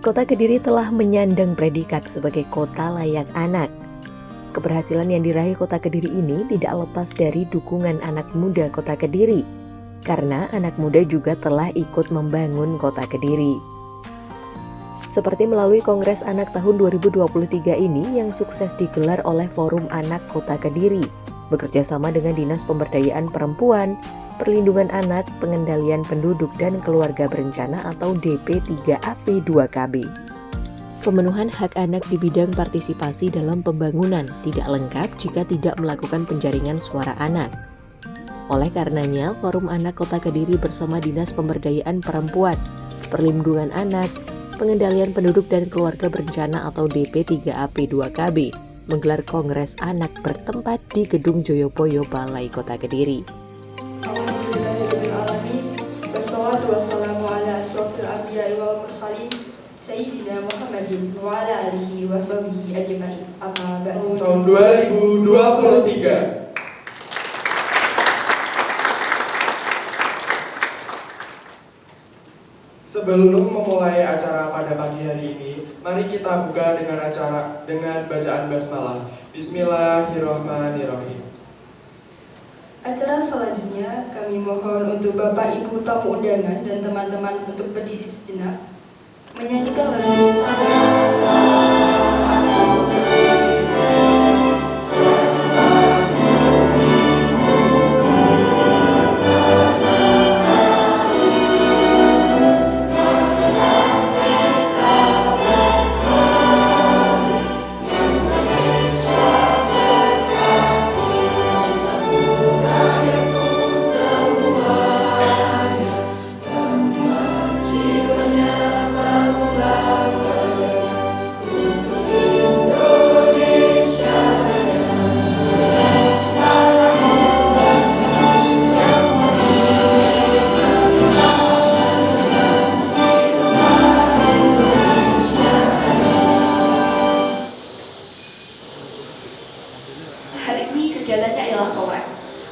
Kota Kediri telah menyandang predikat sebagai kota layak anak. Keberhasilan yang diraih Kota Kediri ini tidak lepas dari dukungan anak muda Kota Kediri, karena anak muda juga telah ikut membangun Kota Kediri. Seperti melalui Kongres Anak tahun 2023 ini yang sukses digelar oleh Forum Anak Kota Kediri, bekerja sama dengan Dinas Pemberdayaan Perempuan, Perlindungan Anak, Pengendalian Penduduk dan Keluarga Berencana atau DP3AP2KB. Pemenuhan hak anak di bidang partisipasi dalam pembangunan tidak lengkap jika tidak melakukan penjaringan suara anak. Oleh karenanya, Forum Anak Kota Kediri bersama Dinas Pemberdayaan Perempuan, Perlindungan Anak, Pengendalian Penduduk dan Keluarga Berencana atau DP3AP2KB menggelar Kongres Anak bertempat di Gedung Joyoboyo Balai Kota Kediri. Wassalatu wassalamu ala asrofil anbiya'i wal mursalin Sayyidina Muhammadin wa ala alihi wa sahbihi ajma'in. Amma ba'du. Tahun 2023. Sebelum memulai acara pada pagi hari ini, mari kita buka dengan bacaan basmalah. Bismillahirrahmanirrahim. Acara selanjutnya kami mohon untuk Bapak Ibu tamu undangan dan teman-teman untuk berdiri sejenak menyanyikan lagu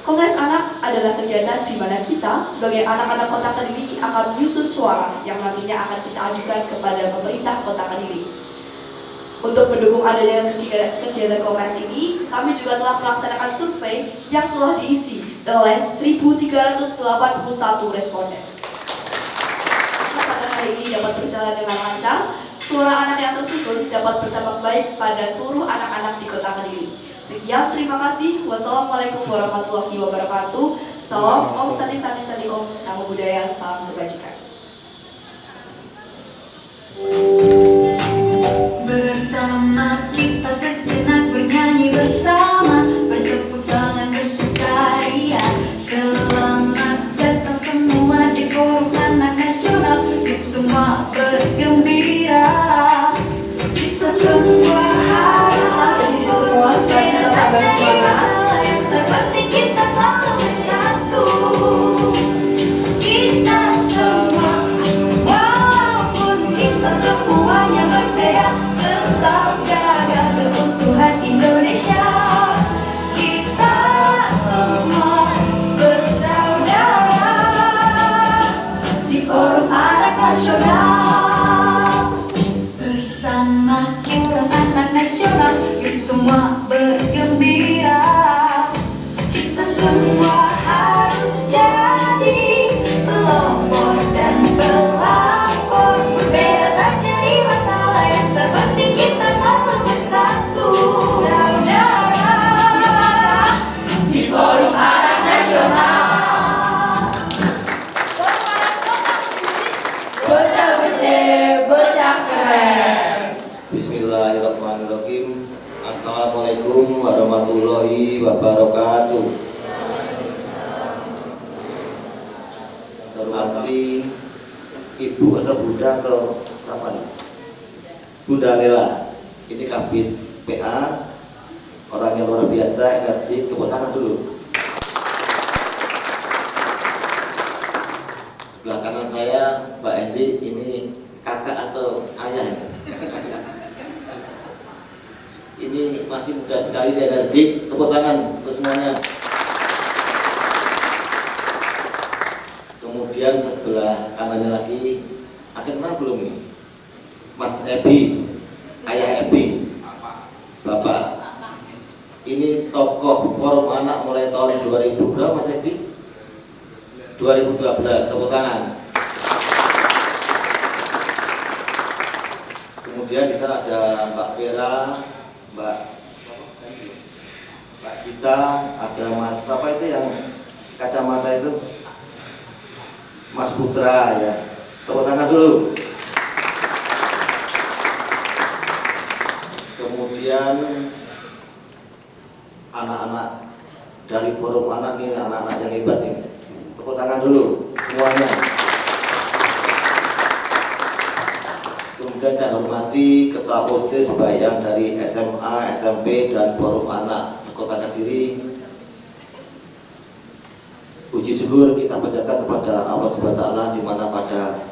Kongres Anak adalah kegiatan di mana kita sebagai anak-anak Kota Kediri akan menyusun suara yang nantinya akan kita ajukan kepada pemerintah Kota Kediri. Untuk mendukung adanya kegiatan kongres ini, kami juga telah melaksanakan survei yang telah diisi oleh 1.381 responden. Pada hari ini dapat berjalan dengan lancar, suara anak yang tersusun dapat berdampak baik pada seluruh anak-anak di Kota Kediri. Sekian, terima kasih. Wassalamualaikum warahmatullahi wabarakatuh. Salam Om Sandi Sandi Sandi Om. Namo Buddhaya, salam kebajikan. Bersama kita sejenak bernyanyi bersama, bertepuk tangan bersukaria. Selamat datang semua di Forum Anak Nasional, untuk semua bergembira. Kita semua harus jadi semua supaya kita tambah semangat. Yang terpenting kita selalu bersatu. Kita semua, walaupun kita semuanya berbeda, tetap jaga keutuhan Indonesia. Kita semua bersaudara di Forum Anak Nasional. Bersama kita Anak Nasional, yuk semua bergembira. Kita semua harus jadi pelopor dan pelapor. Berbeda tak jadi masalah, yang terpenting kita selalu bersatu. Saudara di Forum Anak Nasional. Bocah beceh, bocah keren. Bismillahirrahmanirrahim. Assalamualaikum warahmatullahi wabarakatuh. Asli Ibu atau Bunda atau siapa nih? Bunda Lela. Ini Kabid PA, orang yang luar biasa, energi. Tepuk tangan dulu. Sebelah kanan saya Mbak Endi, ini kakak atau ayah ya? Ini masih muda sekali dan energik. Tepuk tangan untuk semuanya. Kemudian sebelah kanannya lagi, ada kenal belum nih? Mas Bapak, ini tokoh forum anak mulai tahun 2000 berapa Mas Edi? 2012, tepuk tangan. Kemudian di sana ada Mbak Vera, Mbak Gita, ada Mas apa itu yang kacamata itu? Mas Putra ya. Tepuk tangan dulu. Kemudian anak-anak dari forum anak ini, anak-anak yang hebat ini. Tepuk tangan dulu semuanya. Kemudian saya hormati Ketua OSIS baik yang dari SMA, SMP, dan forum anak sekota Kediri. Puji syukur kita panjatkan kepada Allah Subhanahu wa Ta'ala, di mana pada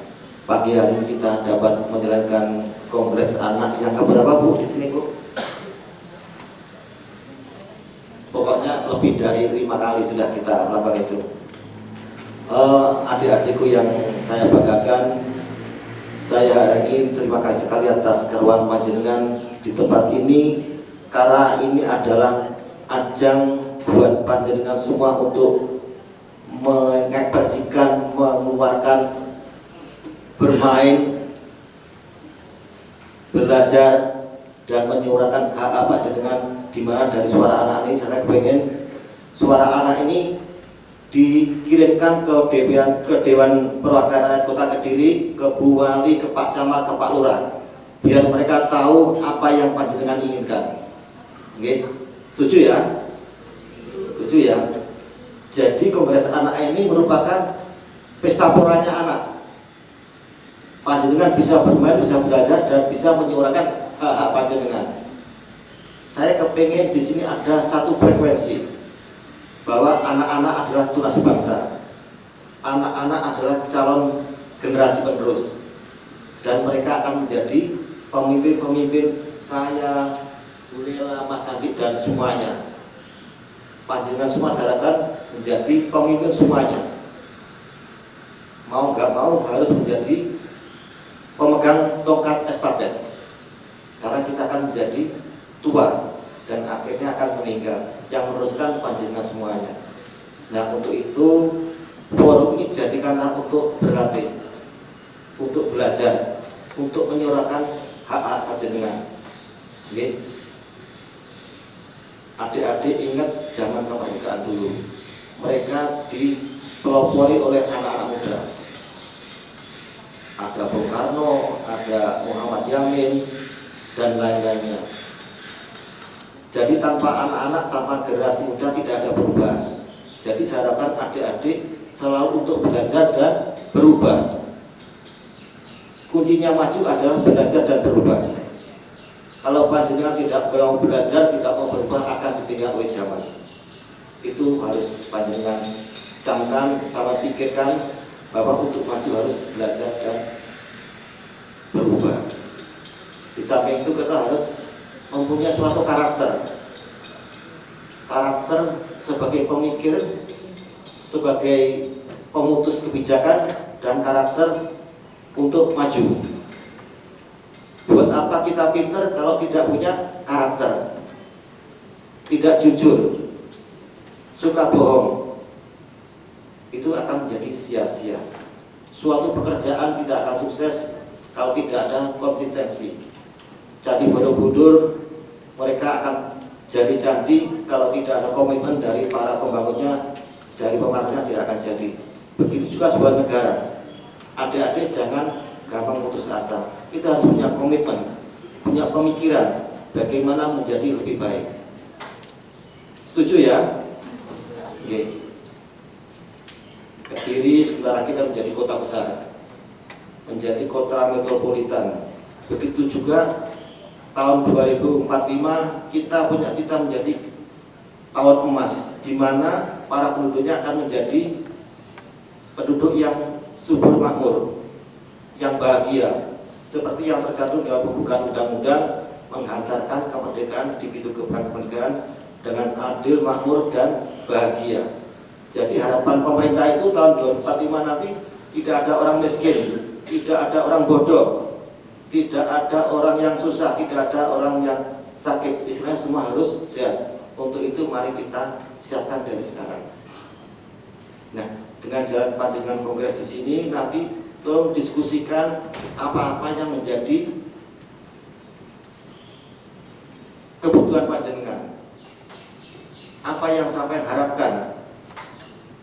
pagi hari ini kita dapat menjalankan kongres anak yang keberapa Bu di sini Bu? Pokoknya lebih dari 5 kali sudah kita melakukan itu. Adik-adikku yang saya banggakan, saya hari ini terima kasih sekali atas keruan panjenengan di tempat ini, karena ini adalah ajang buat panjenengan semua untuk mengekspresikan, mengeluarkan, bermain, belajar, dan menyuarakan hak panjenengan, di mana dari suara anak ini saya pengen suara anak ini dikirimkan ke Dewan Perwakilan Kota Kediri, ke Bu Wali, ke Pak Camat, ke Pak Lurah, biar mereka tahu apa yang panjenengan inginkan. Oke, setuju ya? Setuju ya? Jadi kongres anak ini merupakan pesta poranya anak. Panjenengan bisa bermain, bisa belajar, dan bisa menyuarakan hak-hak panjenengan. Saya kepingin di sini ada satu frekuensi, bahwa anak-anak adalah tunas bangsa, anak-anak adalah calon generasi penerus, dan mereka akan menjadi pemimpin-pemimpin. Saya, Bu Lela, Mas Andi, dan semuanya, panjenengan semua saya harapkan menjadi pemimpin semuanya. Mau nggak mau harus menjadi pemegang tongkat estafet, karena kita akan menjadi tua dan akhirnya akan meninggal, yang meneruskan panjenengan semuanya. Nah, untuk itu forum ini jadikanlah untuk berlatih, untuk belajar, untuk menyuarakan hak-hak panjenengan. Oke. Adik-adik ingat zaman kemerdekaan dulu, mereka dipelopori oleh anak-anak muda. Ada Bung Karno, ada Muhammad Yamin, dan lain-lainnya. Jadi tanpa anak-anak, tanpa generasi muda tidak ada perubahan. Jadi saya harapkan adik-adik selalu untuk belajar dan berubah. Kuncinya maju adalah belajar dan berubah. Kalau panjenengan tidak mau belajar, tidak mau berubah, akan ditinggal oleh zaman. Itu harus panjenengan camkan, sama pikirkan, bahwa untuk maju harus belajar dan berubah. Di samping itu kita harus mempunyai suatu karakter sebagai pemikir, sebagai pemutus kebijakan, dan karakter untuk maju. Buat apa kita pinter kalau tidak punya karakter? Tidak jujur, suka bohong, itu akan menjadi sia-sia. Suatu pekerjaan tidak akan sukses kalau tidak ada konsistensi. Jadi Borobudur mereka akan jadi candi kalau tidak ada komitmen dari para pembangunnya, dari pemerintahnya tidak akan jadi. Begitu juga sebuah negara. Adik-adik jangan gampang putus asa. Kita harus punya komitmen, punya pemikiran bagaimana menjadi lebih baik. Setuju ya? Oke. Kediri sebentar lagi kita menjadi kota besar, menjadi kota metropolitan. Begitu juga tahun 2045 kita menjadi tahun emas, di mana para penduduknya akan menjadi penduduk yang subur makmur, yang bahagia, seperti yang tercantum dalam pembukaan undang-undang menghantarkan kemerdekaan di pintu gerbang kemerdekaan dengan adil, makmur, dan bahagia. Jadi harapan pemerintah itu tahun 2045 nanti tidak ada orang miskin, tidak ada orang bodoh, tidak ada orang yang susah, tidak ada orang yang sakit, istilahnya semua harus sehat. Untuk itu mari kita siapkan dari sekarang. Nah, dengan jalan panjenengan kongres di sini, nanti tolong diskusikan apa-apa yang menjadi kebutuhan panjenengan, apa yang sampai harapkan,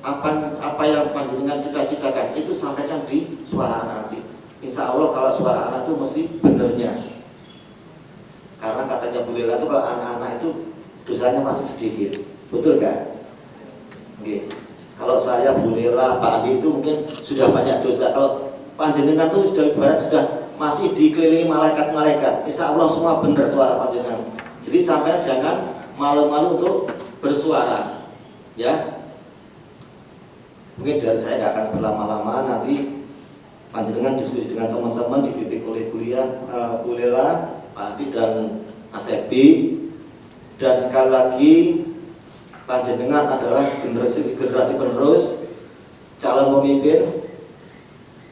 apa yang panjenengan cita-citakan, itu sampaikan di suara anak nanti. Insya Allah kalau suara anak itu mesti benernya, karena katanya Bu Lela itu kalau anak-anak itu dosanya masih sedikit, betul kan? Oke. Kalau saya, Bu Lela, Pak Andi itu mungkin sudah banyak dosa. Kalau panjenengan itu sudah ibarat sudah masih dikelilingi malaikat-malaikat. Insya Allah semua benar suara panjenengan. Jadi sampai jangan malu-malu untuk bersuara, ya. Mungkin dari saya nggak akan berlama-lama, nanti panjenengan diskusi dengan teman-teman dibimbing oleh Bu Lela, Pak Andi dan Mas Ebi. Dan sekali lagi, panjenengan adalah generasi penerus, calon pemimpin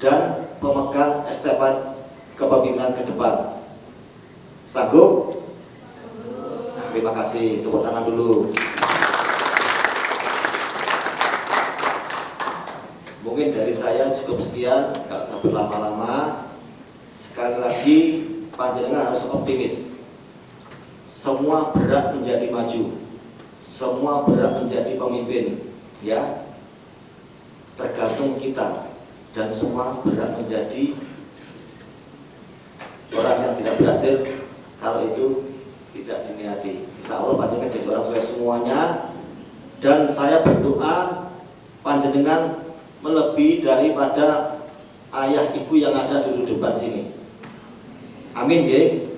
dan pemegang estafet kepemimpinan ke depan. Sanggup? Terima kasih, tepuk tangan dulu. Mungkin dari saya cukup sekian, nggak usah berlama-lama. Sekali lagi, panjenengan harus optimis. Semua berhak menjadi maju, semua berhak menjadi pemimpin, ya. Tergantung kita, dan semua berhak menjadi orang yang tidak berhasil kalau itu tidak diniati. Insya Allah panjenengan jadi orang sukses semuanya, dan saya berdoa panjenengan melebihi daripada ayah ibu yang ada di depan sini. Amin, ya.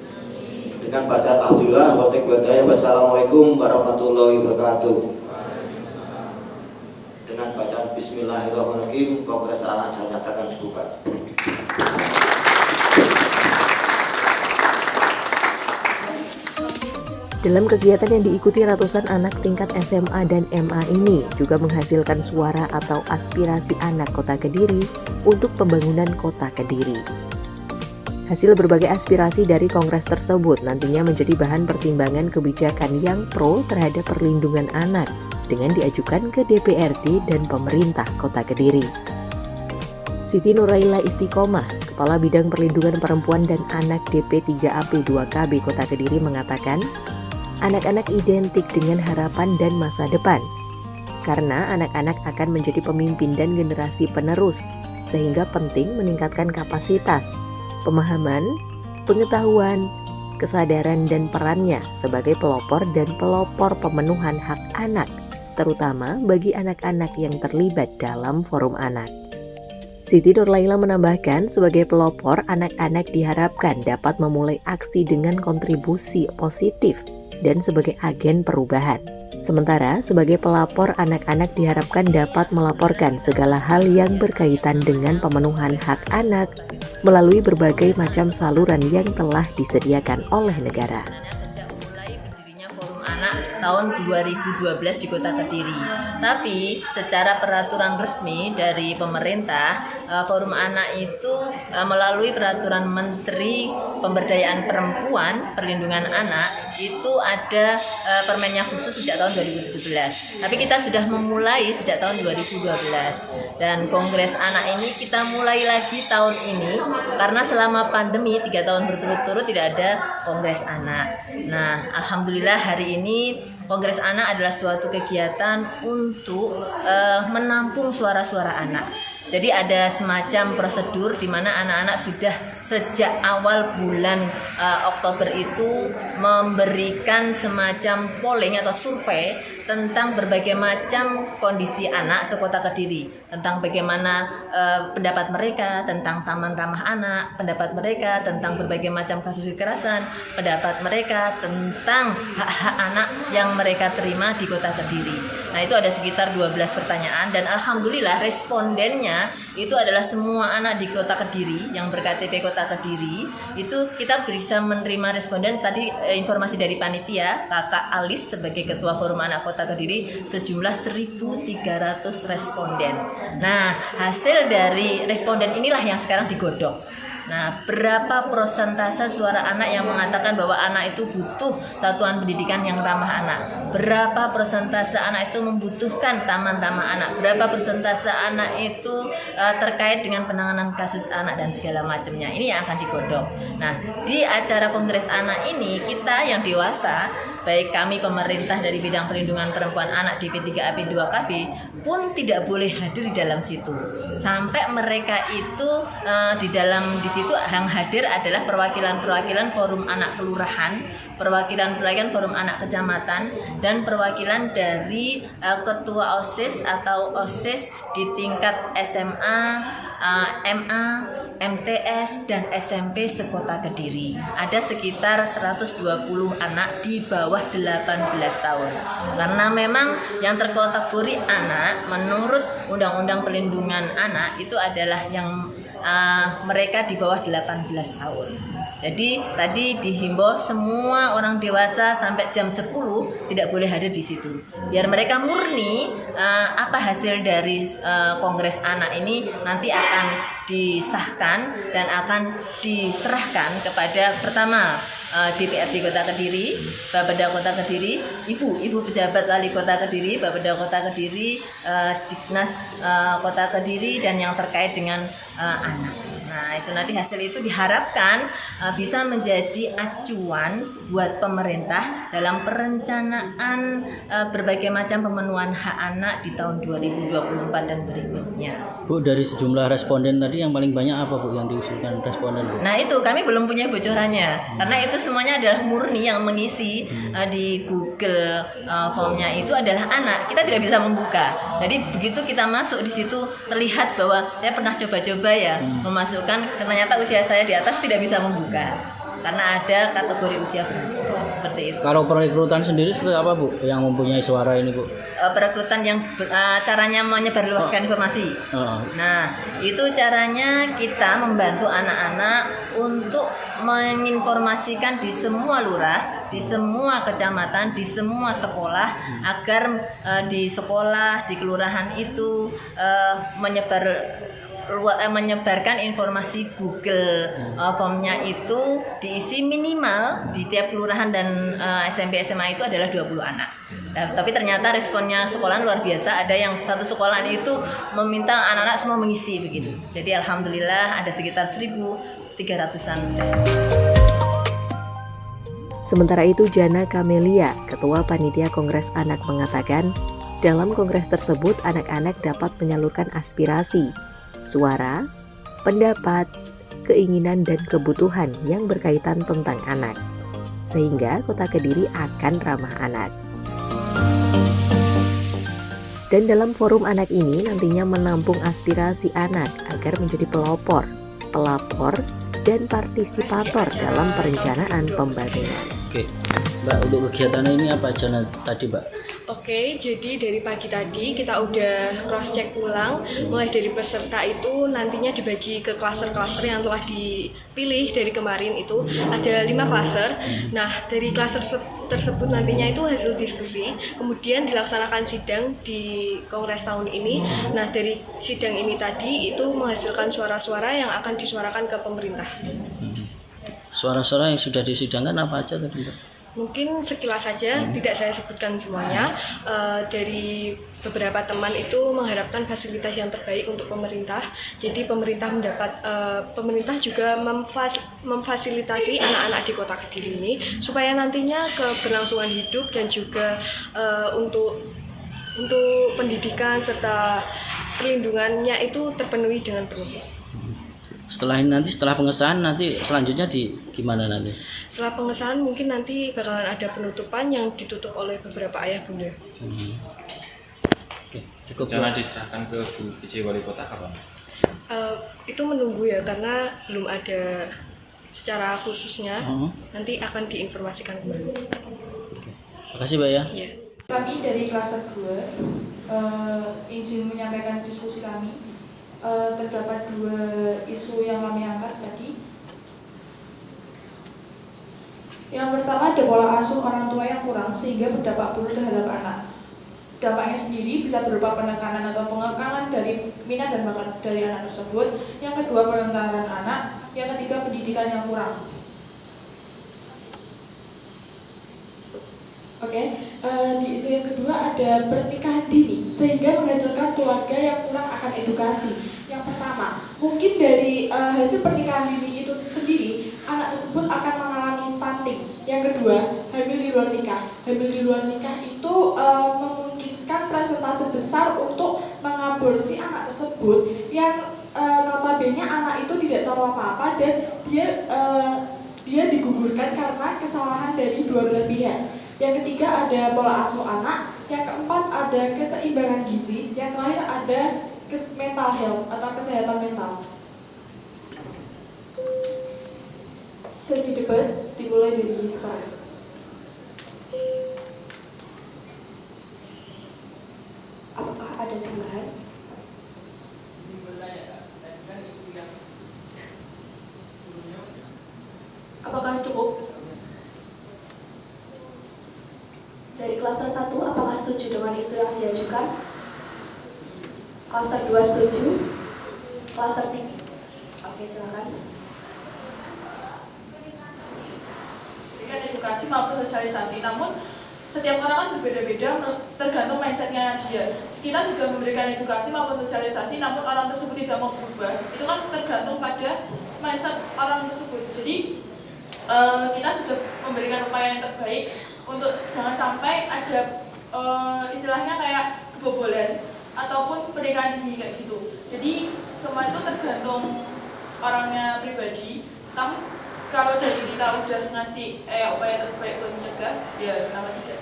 Dengan bacaan Alhamdulillah wa ta'ala wassalamualaikum warahmatullahi wabarakatuh. Dengan bacaan Bismillahirrahmanirrahim, kongres anak saya nyatakan dibuka. Dalam kegiatan yang diikuti ratusan anak tingkat SMA dan MA ini juga menghasilkan suara atau aspirasi anak Kota Kediri untuk pembangunan Kota Kediri. Hasil berbagai aspirasi dari kongres tersebut nantinya menjadi bahan pertimbangan kebijakan yang pro terhadap perlindungan anak dengan diajukan ke DPRD dan pemerintah Kota Kediri. Siti Nuraila Istiqomah, Kepala Bidang Perlindungan Perempuan dan Anak DP3AP 2KB Kota Kediri mengatakan, anak-anak identik dengan harapan dan masa depan, karena anak-anak akan menjadi pemimpin dan generasi penerus, sehingga penting meningkatkan kapasitas, pemahaman, pengetahuan, kesadaran dan perannya sebagai pelopor dan pelopor pemenuhan hak anak, terutama bagi anak-anak yang terlibat dalam forum anak. Siti Nurlaila menambahkan, sebagai pelopor, anak-anak diharapkan dapat memulai aksi dengan kontribusi positif dan sebagai agen perubahan. Sementara sebagai pelapor, anak-anak diharapkan dapat melaporkan segala hal yang berkaitan dengan pemenuhan hak anak melalui berbagai macam saluran yang telah disediakan oleh negara. Sejak mulai berdirinya Forum Anak tahun 2012 di Kota Kediri. Tapi secara peraturan resmi dari pemerintah, Forum Anak itu melalui peraturan Menteri Pemberdayaan Perempuan, Perlindungan Anak, itu ada permennya khusus sejak tahun 2017. Tapi kita sudah memulai sejak tahun 2012. Dan Kongres Anak ini kita mulai lagi tahun ini karena selama pandemi 3 tahun berturut-turut tidak ada Kongres Anak. Nah, alhamdulillah hari ini Kongres Anak adalah suatu kegiatan untuk menampung suara-suara anak. Jadi ada semacam prosedur di mana anak-anak sudah sejak awal bulan Oktober itu memberikan semacam polling atau survei tentang berbagai macam kondisi anak sekota Kediri, tentang bagaimana pendapat mereka tentang taman ramah anak, pendapat mereka tentang berbagai macam kasus kekerasan, pendapat mereka tentang hak-hak anak yang mereka terima di Kota Kediri. Nah, itu ada sekitar 12 pertanyaan dan alhamdulillah respondennya itu adalah semua anak di Kota Kediri yang berKTP Kota Kediri. Itu kita bisa menerima responden tadi informasi dari panitia, Kakak Alis sebagai Ketua Forum Anak Kota Kediri sejumlah 1.300 responden. Nah, hasil dari responden inilah yang sekarang digodok. Nah, berapa persentase suara anak yang mengatakan bahwa anak itu butuh satuan pendidikan yang ramah anak? Berapa persentase anak itu membutuhkan taman ramah anak? Berapa persentase anak itu terkait dengan penanganan kasus anak dan segala macamnya? Ini yang akan digodok. Nah, di acara Kongres Anak ini kita yang dewasa, baik kami pemerintah dari bidang perlindungan perempuan anak di P3AP2KB pun tidak boleh hadir di dalam situ. Sampai mereka itu di situ yang hadir adalah perwakilan-perwakilan forum anak kelurahan, perwakilan-perwakilan forum anak kecamatan, dan perwakilan dari ketua OSIS atau OSIS di tingkat SMA, MA, MTS, dan SMP sekota Kediri. Ada sekitar 120 anak di bawah 18 tahun. Karena memang yang terkategori anak menurut Undang-Undang Perlindungan Anak itu adalah yang mereka di bawah 18 tahun. Jadi tadi dihimbau semua orang dewasa sampai jam 10 tidak boleh hadir di situ. Biar mereka murni apa hasil dari Kongres Anak ini nanti akan disahkan dan akan diserahkan kepada pertama DPRD Kota Kediri, Bapeda Kota Kediri, Ibu Pejabat Wali Kota Kediri, Bapeda Kota Kediri, Dignas Kota Kediri, dan yang terkait dengan anak. Nah, itu nanti hasil itu diharapkan bisa menjadi acuan buat pemerintah dalam perencanaan berbagai macam pemenuhan hak anak di tahun 2024 dan berikutnya. Bu, dari sejumlah responden tadi yang paling banyak apa Bu yang diusulkan responden Bu? Nah, itu kami belum punya bocorannya karena itu semuanya adalah murni yang mengisi di Google formnya itu adalah anak. Kita tidak bisa membuka. Jadi begitu kita masuk di situ terlihat bahwa saya pernah coba-coba ya memasukkan, ternyata usia saya di atas tidak bisa membuka karena ada kategori usia berapa seperti itu. Kalau perekrutan sendiri seperti apa Bu yang mempunyai suara ini Bu? Perekrutan yang caranya menyebarluaskan informasi. Nah, itu caranya kita membantu anak-anak untuk menginformasikan di semua lurah, di semua kecamatan, di semua sekolah agar di sekolah, di kelurahan itu menyebarkan informasi Google formnya itu diisi minimal di tiap kelurahan dan SMP SMA itu adalah 20 anak. Tapi ternyata responnya sekolah luar biasa. Ada yang satu sekolah itu meminta anak-anak semua mengisi begitu. Jadi alhamdulillah ada sekitar 1.300-an. Sementara itu Jana Kamelia, Ketua Panitia Kongres Anak mengatakan, dalam kongres tersebut anak-anak dapat menyalurkan aspirasi, suara, pendapat, keinginan dan kebutuhan yang berkaitan tentang anak, sehingga Kota Kediri akan ramah anak. Dan dalam forum anak ini nantinya menampung aspirasi anak agar menjadi pelopor, pelapor, dan partisipator dalam perencanaan pembangunan. Oke, Mbak, untuk kegiatan ini apa aja tadi Mbak? Oke, jadi dari pagi tadi kita udah cross check ulang, mulai dari peserta itu nantinya dibagi ke klaser-klaser yang telah dipilih dari kemarin itu ada 5 klaser. Nah, dari klaser tersebut nantinya itu hasil diskusi, kemudian dilaksanakan sidang di kongres tahun ini. Nah, dari sidang ini tadi itu menghasilkan suara-suara yang akan disuarakan ke pemerintah. Suara-suara yang sudah disidangkan apa aja tadi Mbak? Mungkin sekilas saja, tidak saya sebutkan semuanya. Dari beberapa teman itu mengharapkan fasilitas yang terbaik untuk pemerintah. Jadi pemerintah juga memfasilitasi anak-anak di Kota Kediri ini supaya nantinya keberlangsungan hidup dan juga untuk pendidikan serta perlindungannya itu terpenuhi dengan penuh. Setelah pengesahan nanti selanjutnya gimana nanti? Setelah pengesahan mungkin nanti bakalan ada penutupan yang ditutup oleh beberapa ayah bunda. Oke, cukup. Rencana diserahkan ke Bu PJ Wali Kota kapan? Itu menunggu ya karena belum ada secara khususnya. Nanti akan diinformasikan kembali. Oke. Makasih Mbak ya. Ya. Kami dari klaser 2 izin menyampaikan diskusi kami. Terdapat 2 isu yang kami angkat tadi. Yang pertama ada pola asuh orang tua yang kurang sehingga berdampak buruk terhadap anak. Dampaknya sendiri bisa berupa penekanan atau pengekangan dari minat dan bakat dari anak tersebut. Yang kedua, penentaran anak yang ketiga pendidikan yang kurang. Oke, di isu yang kedua ada pernikahan dini sehingga menghasilkan keluarga yang kurang akan edukasi. Yang pertama, mungkin dari hasil pernikahan dini itu sendiri anak tersebut akan mengalami stunting. Yang kedua, hamil di luar nikah. Hamil di luar nikah itu memungkinkan persentase besar untuk mengaborsi anak tersebut yang notabene anak itu tidak tahu apa-apa dan dia digugurkan karena kesalahan dari dua belah pihak. Yang ketiga ada pola asuh anak, yang keempat ada keseimbangan gizi, yang terakhir ada mental health atau kesehatan mental. Sesi debat dimulai dari sekarang. Apakah ada tambahan? Apakah cukup? Dari klaster 1, apakah setuju dengan isu yang diajukan? Klaster 2 setuju? Klaster 3? Oke, silakan. Berikan edukasi maupun sosialisasi, namun setiap orang kan berbeda-beda tergantung mindsetnya dia. Kita sudah memberikan edukasi maupun sosialisasi, namun orang tersebut tidak mau berubah. Itu kan tergantung pada mindset orang tersebut. Jadi kita sudah memberikan upaya yang terbaik untuk jangan sampai ada istilahnya kayak kebobolan ataupun pernikahan dini kayak gitu. Jadi semua itu tergantung orangnya pribadi. Namun kalau dari kita udah ngasih upaya terbaik buat mencegah, ya kenapa tidak?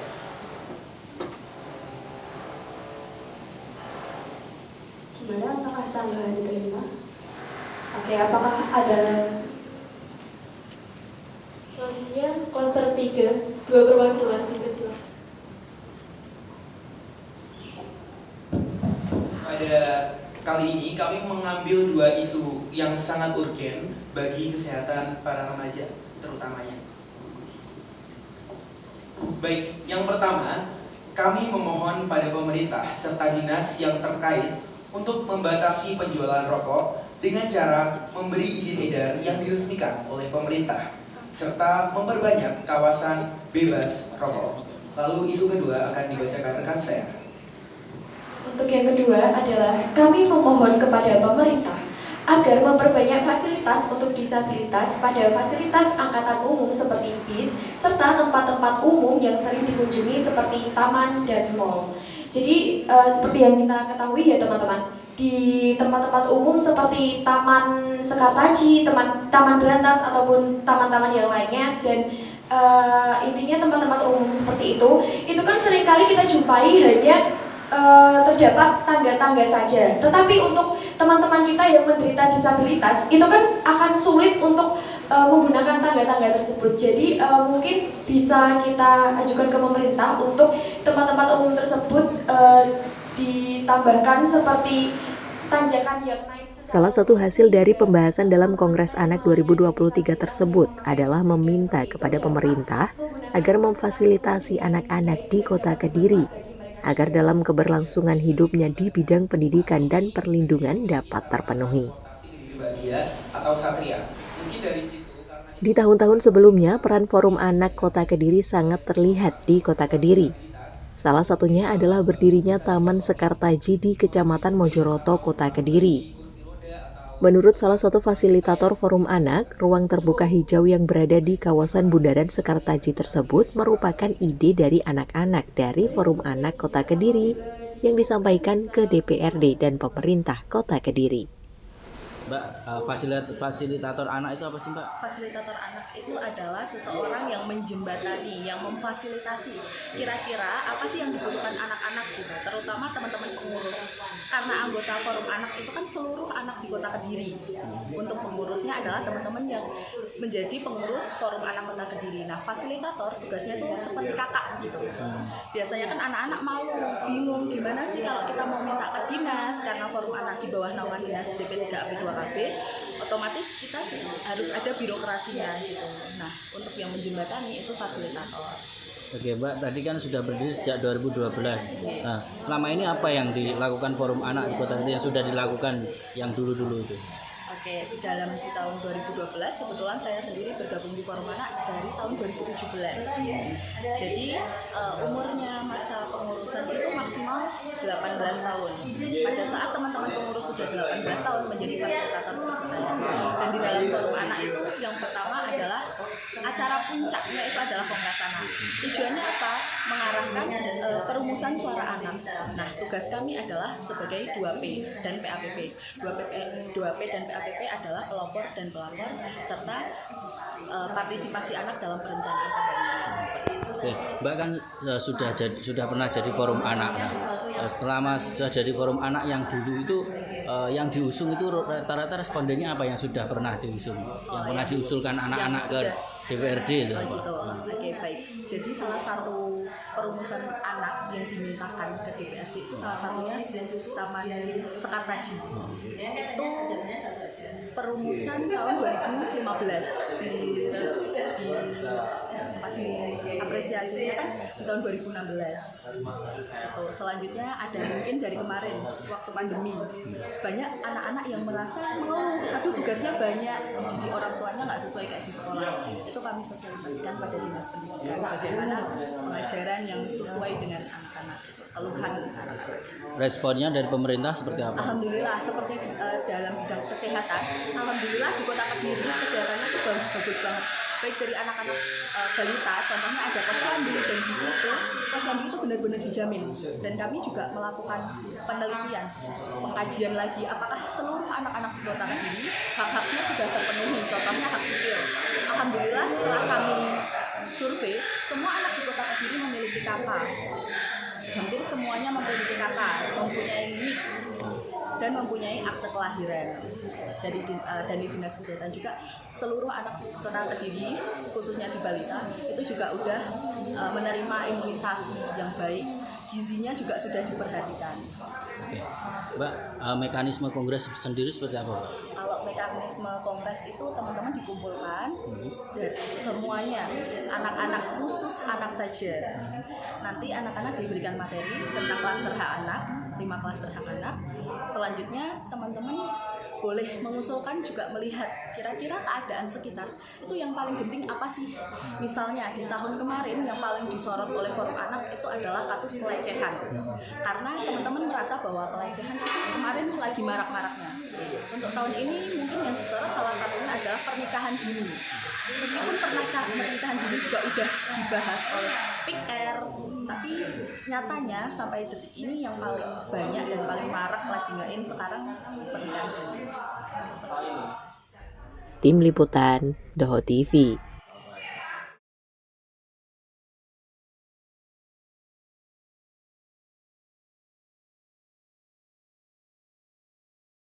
Gimana? Apakah sanggahan diterima? Oke, apakah ada? Selanjutnya klaster 3, 2 perwakilan, silakan. Pada kali ini kami mengambil 2 isu yang sangat urgen bagi kesehatan para remaja terutamanya. Baik, yang pertama, kami memohon pada pemerintah serta dinas yang terkait untuk membatasi penjualan rokok dengan cara memberi izin edar yang diresmikan oleh pemerintah serta memperbanyak kawasan bebas rokok. Lalu isu kedua akan dibacakan rekan saya. Untuk yang kedua adalah kami memohon kepada pemerintah agar memperbanyak fasilitas untuk disabilitas pada fasilitas angkutan umum seperti bis serta tempat-tempat umum yang sering dikunjungi seperti taman dan mal. Jadi seperti yang kita ketahui ya teman-teman, di tempat-tempat umum seperti Taman Sekartaji, Taman Berantas ataupun taman-taman yang lainnya dan intinya tempat-tempat umum seperti itu kan seringkali kita jumpai hanya terdapat tangga-tangga saja. Tetapi untuk teman-teman kita yang menderita disabilitas itu kan akan sulit untuk menggunakan tangga-tangga tersebut. Jadi mungkin bisa kita ajukan ke pemerintah untuk tempat-tempat umum tersebut ditambahkan seperti tanjakan yang naik. Salah satu hasil dari pembahasan dalam Kongres Anak 2023 tersebut adalah meminta kepada pemerintah agar memfasilitasi anak-anak di Kota Kediri agar dalam keberlangsungan hidupnya di bidang pendidikan dan perlindungan dapat terpenuhi. Di tahun-tahun sebelumnya, peran Forum Anak Kota Kediri sangat terlihat di Kota Kediri. Salah satunya adalah berdirinya Taman Sekartaji di Kecamatan Mojoroto, Kota Kediri. Menurut salah satu fasilitator Forum Anak, ruang terbuka hijau yang berada di kawasan Bundaran Sekartaji tersebut merupakan ide dari anak-anak dari Forum Anak Kota Kediri yang disampaikan ke DPRD dan pemerintah Kota Kediri. Mbak, fasilitator anak itu apa sih Mbak? Fasilitator anak itu adalah seseorang yang menjembatani, yang memfasilitasi kira-kira apa sih yang dibutuhkan anak-anak gitu, terutama teman-teman pengurus. Karena anggota Forum Anak itu kan seluruh anak di Kota Kediri. Untuk pengurusnya adalah teman-teman yang menjadi pengurus Forum Anak Kota Kediri. Nah, fasilitator tugasnya itu seperti kakak gitu. Biasanya kan anak-anak mau bingung gimana sih kalau kita mau minta ke dinas, karena Forum Anak di bawah naungan dinas DP3AP2KB, otomatis kita harus ada birokrasinya gitu. Nah, untuk yang menjembatani itu fasilitator. Oke Mbak, tadi kan sudah berdiri sejak 2012. Nah, selama ini apa yang dilakukan Forum Anak di Kota Kediri yang sudah dilakukan yang dulu-dulu itu? Oke, di tahun 2012 kebetulan saya sendiri bergabung di Forum Anak dari tahun 2017. Jadi umurnya masa pengurusan itu maksimal 18 tahun. Pada saat teman-teman pengurus sudah 18 tahun menjadi fasilitator seperti saya. Dan di dalam Forum Anak itu yang pertama adalah acara puncaknya itu adalah Kongres Anak. Tujuannya apa? Mengarahkan perumusan suara anak. Nah, tugas kami adalah sebagai 2P dan PAPP. 2P dan PAPP adalah pelopor dan pelapor serta partisipasi anak dalam perencanaan pembangunan. Seperti itu. Oke, Mbak kan sudah pernah jadi Forum Anak. Nah, setelah sudah jadi Forum Anak yang dulu itu yang diusung itu rata-rata respondennya apa yang sudah pernah diusung, yang pernah diusulkan anak-anak ke DPRD itu apa? Gitu. Oke, baik. Jadi salah satu perumusan anak yang dimintakan ke DPRD itu salah satunya Taman Sekartaji. Itu perumusan tahun 2015 apresiasinya kan di tahun 2016. Selanjutnya ada mungkin dari kemarin waktu pandemi banyak anak-anak yang merasa aduh tugasnya banyak, jadi orang tuanya nggak sesuai kayak di sekolah. Itu kami sosialisasikan pada dinas pendidikan bagaimana pengajaran yang sesuai dengan anak-anak, keluhan anak-anak. Responnya dari pemerintah seperti apa? Alhamdulillah seperti dalam bidang kesehatan, alhamdulillah di Kota Kediri kesehatannya itu bagus banget. Baik dari anak-anak balita, contohnya ada posyandu dan di situ posyandu itu benar-benar dijamin. Dan kami juga melakukan penelitian, pengkajian lagi apakah seluruh anak-anak di Kota Kediri hak-haknya sudah terpenuhi, contohnya hak sipil. Alhamdulillah setelah kami survei, semua anak di Kota Kediri memiliki KK. Hampir semuanya memiliki KK, mempunyai NIK dan mempunyai akte kelahiran. Dari dinas kesehatan juga seluruh anak Kota Kediri khususnya di balita itu juga udah menerima imunisasi yang baik, gizinya juga sudah diperhatikan. Oke. Mbak, mekanisme kongres sendiri seperti apa? Kalau mekanisme kongres itu teman-teman dikumpulkan dari semuanya, anak-anak khusus anak saja. Nanti anak-anak diberikan materi tentang klaster hak anak, 5 klaster hak anak. Selanjutnya teman-teman boleh mengusulkan juga melihat kira-kira keadaan sekitar itu yang paling penting apa sih. Misalnya di tahun kemarin yang paling disorot oleh Forum Anak itu adalah kasus pelecehan, karena teman-teman merasa bahwa pelecehan itu kemarin lagi marak-maraknya. Untuk tahun ini mungkin yang disorot salah satunya adalah pernikahan dini. Meskipun pernikahan dini juga udah dibahas oleh PIK-R, tapi nyatanya sampai detik ini yang paling banyak dan paling marak lagi ngain sekarang pernikahan dini. Tim Liputan, Doho TV.